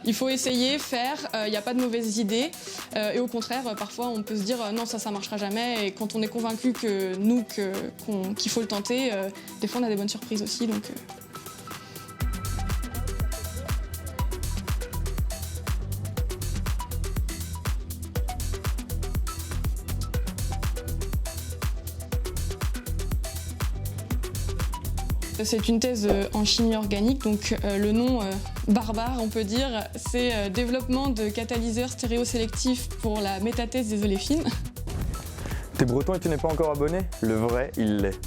Il faut essayer, faire, il n'y a pas de mauvaises idées. Et au contraire, parfois on peut se dire non, ça marchera jamais. Et quand on est convaincu qu'il faut le tenter, des fois on a des bonnes surprises aussi. Donc, C'est une thèse en chimie organique, donc le nom barbare, on peut dire, c'est développement de catalyseurs stéréosélectifs pour la métathèse des oléfines. T'es breton et tu n'es pas encore abonné? Le vrai, il l'est.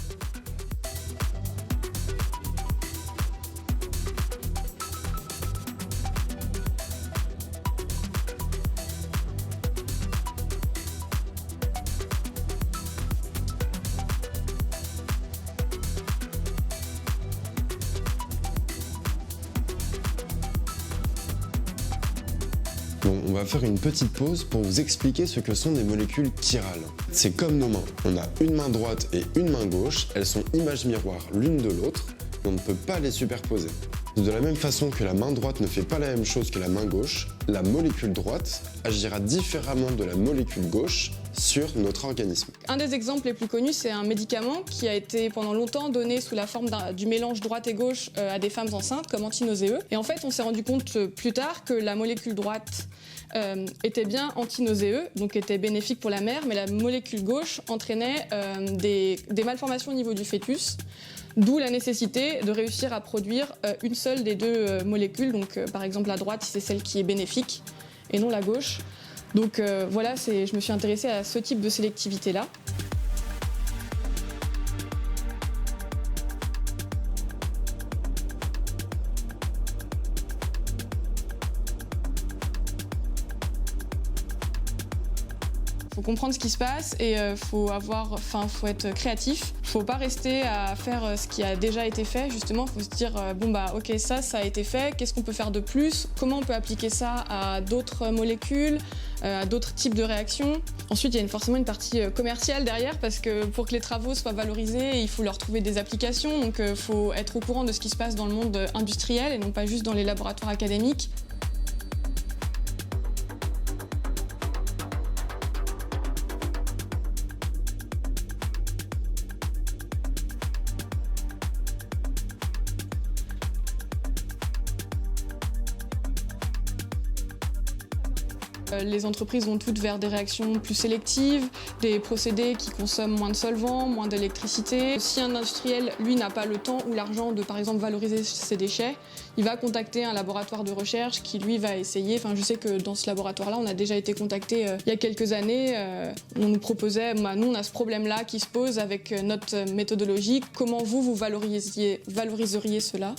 Bon, on va faire une petite pause pour vous expliquer ce que sont des molécules chirales. C'est comme nos mains, on a une main droite et une main gauche, elles sont images miroirs l'une de l'autre, mais on ne peut pas les superposer. De la même façon que la main droite ne fait pas la même chose que la main gauche, la molécule droite agira différemment de la molécule gauche sur notre organisme. Un des exemples les plus connus, c'est un médicament qui a été pendant longtemps donné sous la forme du mélange droite et gauche à des femmes enceintes comme antinauséeux. Et en fait, on s'est rendu compte plus tard que la molécule droite était bien antinauséeux, donc était bénéfique pour la mère, mais la molécule gauche entraînait des malformations au niveau du fœtus. D'où la nécessité de réussir à produire une seule des deux molécules. Donc par exemple la droite, c'est celle qui est bénéfique et non la gauche. Donc voilà, je me suis intéressée à ce type de sélectivité-là. Faut comprendre ce qui se passe et faut être créatif. Faut pas rester à faire ce qui a déjà été fait, justement. Faut se dire bon bah ok, ça a été fait, qu'est-ce qu'on peut faire de plus? Comment on peut appliquer ça à d'autres molécules, à d'autres types de réactions? Ensuite, il y a forcément une partie commerciale derrière parce que pour que les travaux soient valorisés, il faut leur trouver des applications. Donc faut être au courant de ce qui se passe dans le monde industriel et non pas juste dans les laboratoires académiques. Les entreprises vont toutes vers des réactions plus sélectives, des procédés qui consomment moins de solvants, moins d'électricité. Si un industriel, lui, n'a pas le temps ou l'argent de, par exemple, valoriser ses déchets, il va contacter un laboratoire de recherche qui, lui, va essayer. Enfin, je sais que dans ce laboratoire-là, on a déjà été contacté il y a quelques années. On nous proposait, nous, on a ce problème-là qui se pose avec notre méthodologie. Comment vous valoriseriez cela ?